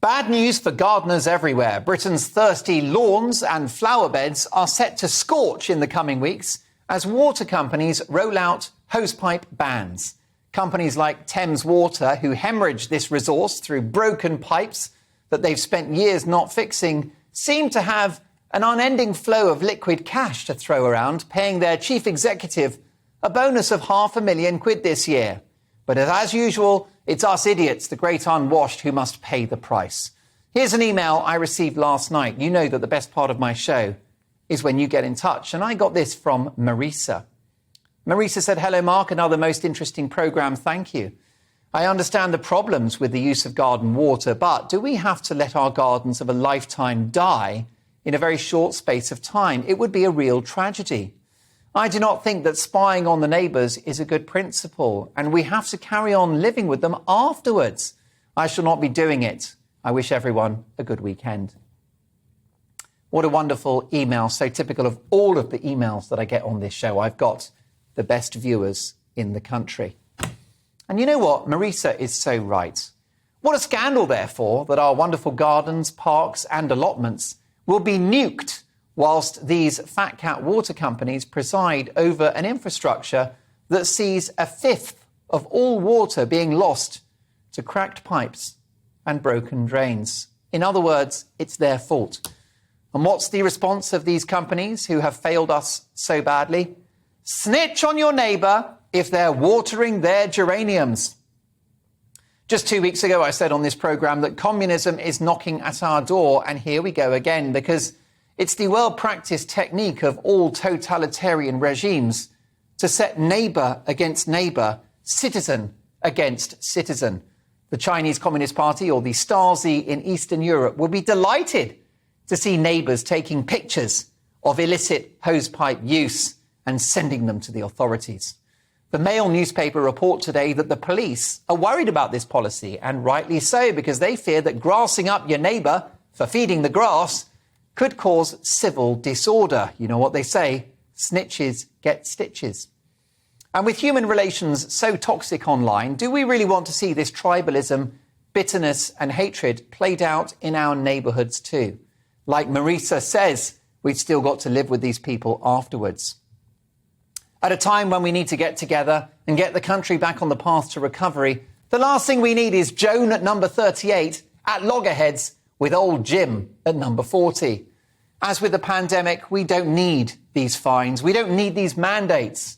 Bad news for gardeners everywhere. Britain's thirsty lawns and flower beds are set to scorch in the coming weeks as water companies roll out hosepipe bans. Companies like Thames Water, who hemorrhage this resource through broken pipes that they've spent years not fixing, seem to have an unending flow of liquid cash to throw around, paying their chief executive a bonus of £500,000 this year. But as usual, it's us idiots, the great unwashed, who must pay the price. Here's an email I received last night. You know that the best part of my show is when you get in touch. And I got this from Marisa. Marisa said, "Hello, Mark, another most interesting programme, thank you. I understand the problems with the use of garden water, but do we have to let our gardens of a lifetime die in a very short space of time? It would be a real tragedy. I do not think that spying on the neighbours is a good principle, and we have to carry on living with them afterwards. I shall not be doing it. I wish everyone a good weekend." What a wonderful email, so typical of all of the emails that I get on this show. I've got the best viewers in the country. And you know what? Marisa is so right. What a scandal, therefore, that our wonderful gardens, parks and allotments will be nuked whilst these fat cat water companies preside over an infrastructure that sees a fifth of all water being lost to cracked pipes and broken drains. In other words, it's their fault. And what's the response of these companies who have failed us so badly? Snitch on your neighbour if they're watering their geraniums. Just 2 weeks ago, I said on this programme that communism is knocking at our door, and here we go again, because it's the well-practiced technique of all totalitarian regimes to set neighbour against neighbour, citizen against citizen. The Chinese Communist Party, or the Stasi in Eastern Europe, would be delighted to see neighbours taking pictures of illicit hosepipe use and sending them to the authorities. The Mail newspaper report today that the police are worried about this policy, and rightly so, because they fear that grassing up your neighbour for feeding the grass could cause civil disorder. You know what they say, snitches get stitches. And with human relations so toxic online, do we really want to see this tribalism, bitterness and hatred played out in our neighbourhoods too? Like Marisa says, we've still got to live with these people afterwards. At a time when we need to get together and get the country back on the path to recovery, the last thing we need is Joan at number 38 at loggerheads with old Jim at number 40. As with the pandemic, we don't need these fines. We don't need these mandates.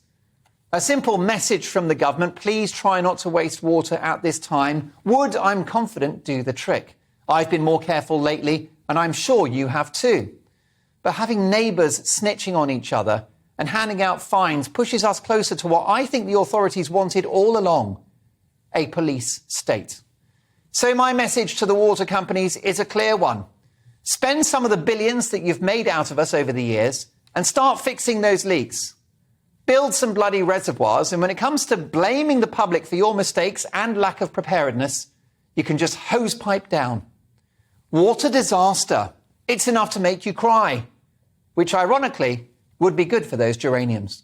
A simple message from the government, please try not to waste water at this time, would, I'm confident, do the trick. I've been more careful lately, and I'm sure you have too. But having neighbours snitching on each other and handing out fines pushes us closer to what I think the authorities wanted all along, a police state. So my message to the water companies is a clear one. Spend some of the billions that you've made out of us over the years and start fixing those leaks. Build some bloody reservoirs, and when it comes to blaming the public for your mistakes and lack of preparedness, you can just hose pipe down. Water disaster. It's enough to make you cry, which ironically would be good for those geraniums.